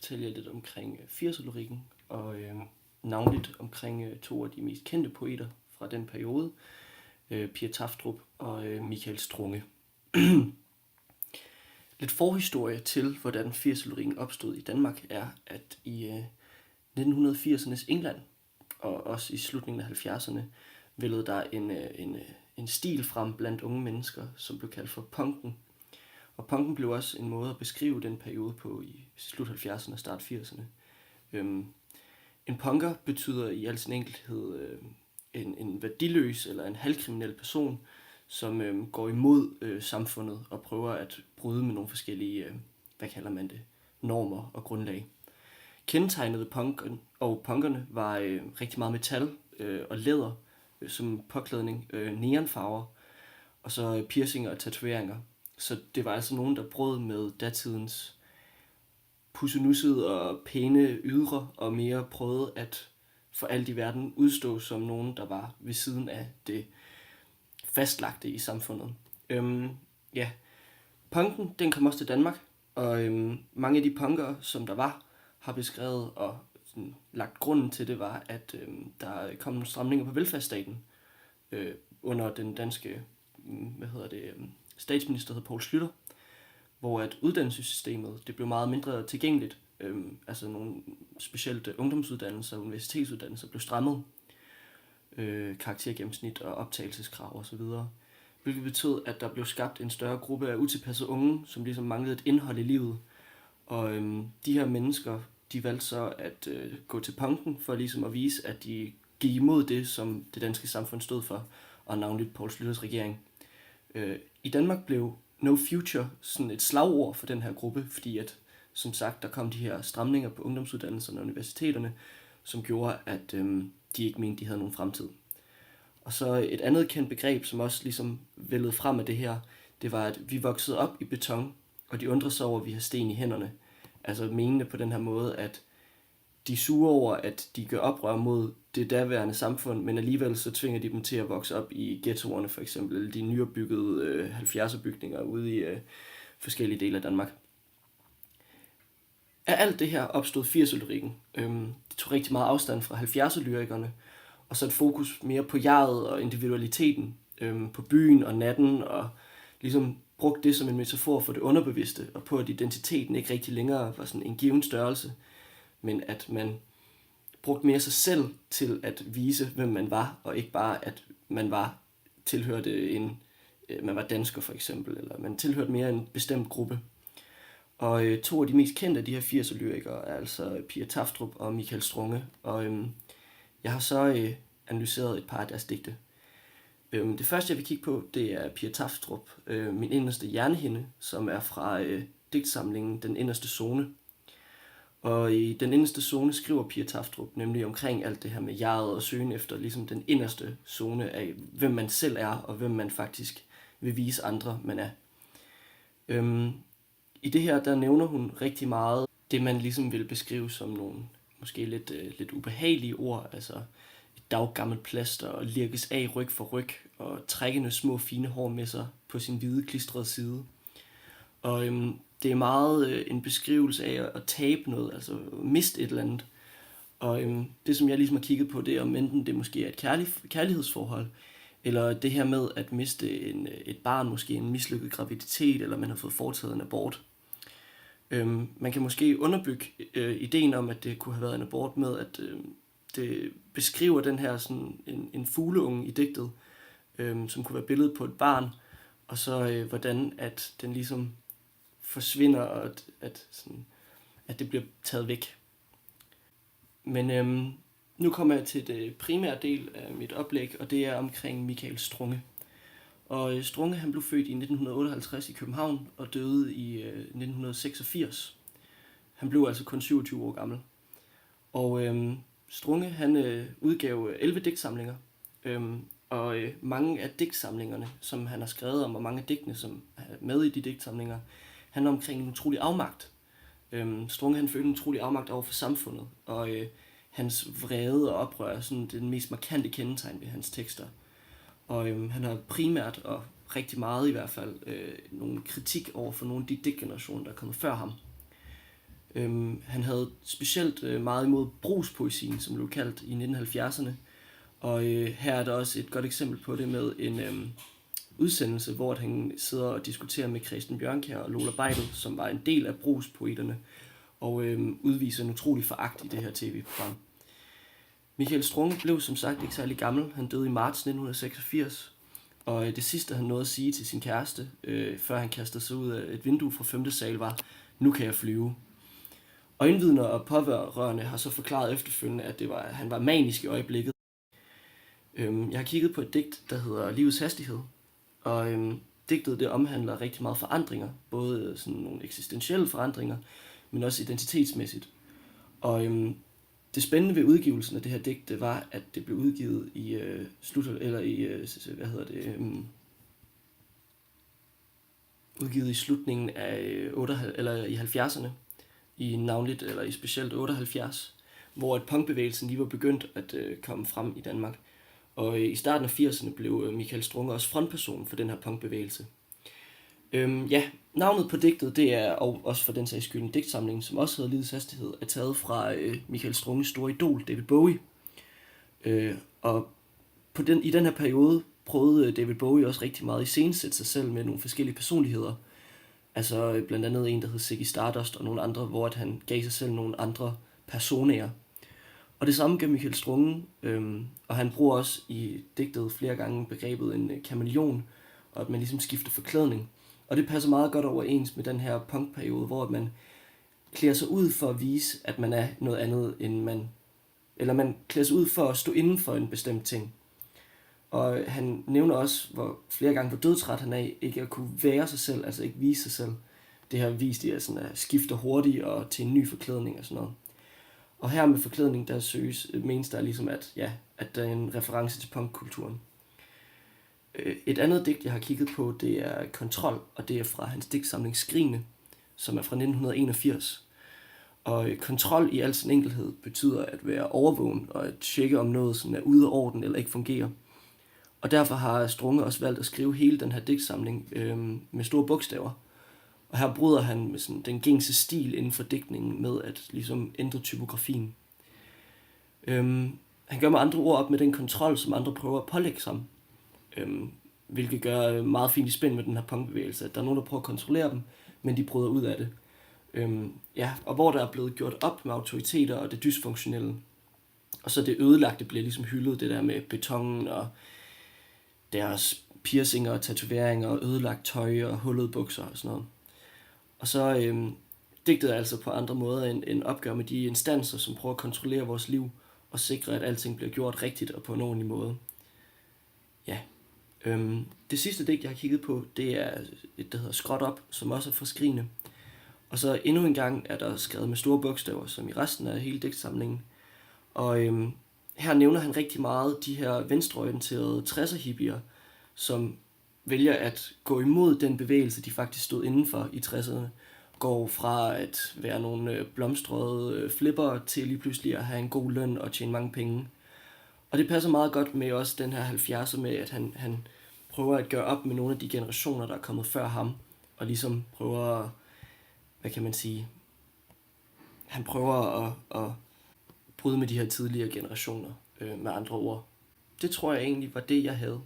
fortælle jer lidt omkring 80'er-lyrikken, og navnligt omkring to af de mest kendte poeter fra den periode, Pia Tafdrup og Michael Strunge. Lidt forhistorie til, hvordan 80'er-lyrikken opstod i Danmark, er, at i 1980'ernes England, og også i slutningen af 70'erne, vældede der en stil frem blandt unge mennesker, som blev kaldt for punken. Og punken blev også en måde at beskrive den periode på i slut 70'erne og start 80'erne. En punker betyder i al sin enkelhed en værdiløs eller en halvkriminel person, som går imod samfundet og prøver at bryde med nogle forskellige, normer og grundlag. Kendetegnede punkerne var rigtig meget metal og læder som påklædning, neonfarver og så piercinger og tatoveringer. Så det var altså nogen, der brød med datidens pussenussede og pæne ydre, og mere prøvede at for alt i verden udstå som nogen, der var ved siden af det fastlagte i samfundet. Punken, den kom også til Danmark, og mange af de punkere, som der var, har beskrevet og sådan, lagt grunden til det, var, at der kom nogle stramninger på velfærdsstaten under den danske, statsminister hed Poul Schlüter, hvor at uddannelsessystemet det blev meget mindre tilgængeligt. Altså nogle specielt ungdomsuddannelser og universitetsuddannelser blev strammet. Karaktergennemsnit og optagelseskrav osv. Hvilket betød, at der blev skabt en større gruppe af utilpassede unge, som ligesom manglede et indhold i livet. Og de her mennesker, de valgte så at gå til punken for ligesom at vise, at de gik imod det, som det danske samfund stod for, og navnligt Poul Schlüters regering. I Danmark blev No Future sådan et slagord for den her gruppe, fordi at, som sagt, der kom de her stramninger på ungdomsuddannelserne og universiteterne, som gjorde, at de ikke mente, de havde nogen fremtid. Og så et andet kendt begreb, som også ligesom vældede frem af det her, det var, at vi voksede op i beton, og de undrede sig over, at vi har sten i hænderne. Altså menende på den her måde, at de suger over, at de gør oprør mod det daværende samfund, men alligevel så tvinger de dem til at vokse op i ghettoerne for eksempel, eller de nyopbyggede 70'er bygninger ude i forskellige dele af Danmark. Af alt det her opstod 80'er-lyrikken. Det tog rigtig meget afstand fra 70'er-lyrikerne, og så et fokus mere på jeget og individualiteten, på byen og natten, og ligesom brugte det som en metafor for det underbevidste, og på at identiteten ikke rigtig længere var sådan en given størrelse, men at man brugte mere sig selv til at vise, hvem man var, og ikke bare, at man man var dansker for eksempel, eller man tilhørte mere en bestemt gruppe. Og to af de mest kendte af de her 80'er-lyrikere er altså Pia Tafdrup og Michael Strunge, og jeg har så analyseret et par af deres digte. Det første, jeg vil kigge på, det er Pia Tafdrup, Min inderste hjernehinde, som er fra digtsamlingen Den inderste zone. Og i Den inderste zone skriver Pia Tafdrup nemlig omkring alt det her med jeget og søgen efter ligesom den inderste zone af, hvem man selv er, og hvem man faktisk vil vise andre, man er. I det her, der nævner hun rigtig meget det, man ligesom vil beskrive som nogle måske lidt ubehagelige ord, altså et daggammelt plaster og lirkes af ryg for ryg, og trækkende små fine hår med sig på sin hvide klistrede side. Og det er meget en beskrivelse af at tabe noget, altså miste et eller andet. Og det, som jeg ligesom har kigget på, det er, om enten det måske er et kærlighedsforhold, eller det her med at miste et barn, måske en mislykket graviditet, eller man har fået foretaget en abort. Man kan måske underbygge ideen om, at det kunne have været en abort med, at det beskriver den her sådan en fugleunge i digtet, som kunne være billedet på et barn, og så hvordan at den ligesom forsvinder, og at det bliver taget væk. Men nu kommer jeg til det primære del af mit oplæg, og det er omkring Michael Strunge. Og Strunge, han blev født i 1958 i København og døde i 1986. Han blev altså kun 27 år gammel. Og Strunge, han udgav 11 digtsamlinger, og mange af digtsamlingerne, som han har skrevet om, og mange af digtene, som er med i de digtsamlinger, handler omkring en utrolig afmagt. Strunge, han følte en utrolig afmagt over for samfundet, og hans vrede og oprør er sådan den mest markante kendetegn ved hans tekster. Og han har primært, og rigtig meget i hvert fald, nogle kritik over for nogle af de digtgenerationer, der er kommet før ham. Han havde specielt meget imod brugspoesien, som blev kaldt i 1970'erne. Og her er der også et godt eksempel på det med en udsendelse, hvor han sidder og diskuterer med Christian Bjørnkjær og Lola Beidel, som var en del af brugspoeterne, og udviser en utrolig foragt i det her tv-program. Michael Strunge blev som sagt ikke særlig gammel. Han døde i marts 1986, og det sidste han nåede at sige til sin kæreste, før han kastede sig ud af et vindue fra 5. sal, var: "Nu kan jeg flyve." Øjenvidner og pårørende har så forklaret efterfølgende, at han var manisk i øjeblikket. Jeg har kigget på et digt, der hedder Livets Hastighed, og digtet det omhandler rigtig meget forandringer, både sådan nogle eksistentielle forandringer, men også identitetsmæssigt. Og det spændende ved udgivelsen af det her digt, det var, at det blev udgivet i udgivet i slutningen af 70'erne, i specielt 78, hvor at punkbevægelsen lige var begyndt at komme frem i Danmark. Og i starten af 80'erne blev Michael Strunge også frontperson for den her punkbevægelse. Navnet på digtet, det er, og også for den sags skyld en digtsamling, som også hedder Livets Hastighed, er taget fra Michael Strunges store idol, David Bowie. Og i den her periode prøvede David Bowie også rigtig meget at iscenesætte sig selv med nogle forskellige personligheder. Altså blandt andet en, der hed Ziggy Stardust, og nogle andre, hvor at han gav sig selv nogle andre personer. Og det samme gør Michael Strunge, og han bruger også i digtet flere gange begrebet en kameleon, og at man ligesom skifter forklædning. Og det passer meget godt overens med den her punkperiode, hvor man klæder sig ud for at vise, at man er noget andet, end man klæder sig ud for at stå inden for en bestemt ting. Og han nævner også flere gange, hvor dødtræt han er, ikke at kunne være sig selv, altså ikke vise sig selv. Det har vist i at skifte hurtigt og til en ny forklædning og sådan noget. Og her med forklædning, der menes der ligesom, at der er en reference til punkkulturen. Et andet digt, jeg har kigget på, det er Kontrol, og det er fra hans digtsamling Skrigende, som er fra 1981. Og kontrol i al sin enkelhed betyder at være overvågen og at tjekke, om noget sådan er ude af orden eller ikke fungerer. Og derfor har Strunge også valgt at skrive hele den her digtsamling med store bogstaver. Og her bryder han med sådan den gængse stil inden for digtningen med at ligesom ændre typografien. Han gør med andre ord op med den kontrol, som andre prøver at pålægge sig, hvilket gør meget fint i spænd med den her punkbevægelse, at der er nogen, der prøver at kontrollere dem, men de bryder ud af det. Og hvor der er blevet gjort op med autoriteter og det dysfunktionelle, og så det ødelagte bliver ligesom hyldet, det der med betongen og deres piercinger og tatoveringer og ødelagt tøj og hullede bukser og sådan noget. Og så digtet er altså på andre måder en opgør med de instanser, som prøver at kontrollere vores liv og sikre, at alting bliver gjort rigtigt og på en ordentlig måde. Ja. Det sidste digt, jeg har kigget på, det er et, der hedder Skråt op, som også er fra Skrigende. Og så endnu en gang er der skrevet med store bogstaver, som i resten af hele digtsamlingen. Og her nævner han rigtig meget de her venstreorienterede 60'er-hippier, som vælger at gå imod den bevægelse, de faktisk stod indenfor i 60'erne. Går fra at være nogle blomstrede flipper til lige pludselig at have en god løn og tjene mange penge. Og det passer meget godt med også den her 70'er med, at han prøver at gøre op med nogle af de generationer, der er kommet før ham. Og ligesom prøver, han prøver at bryde med de her tidligere generationer med andre ord. Det tror jeg egentlig var det, jeg havde.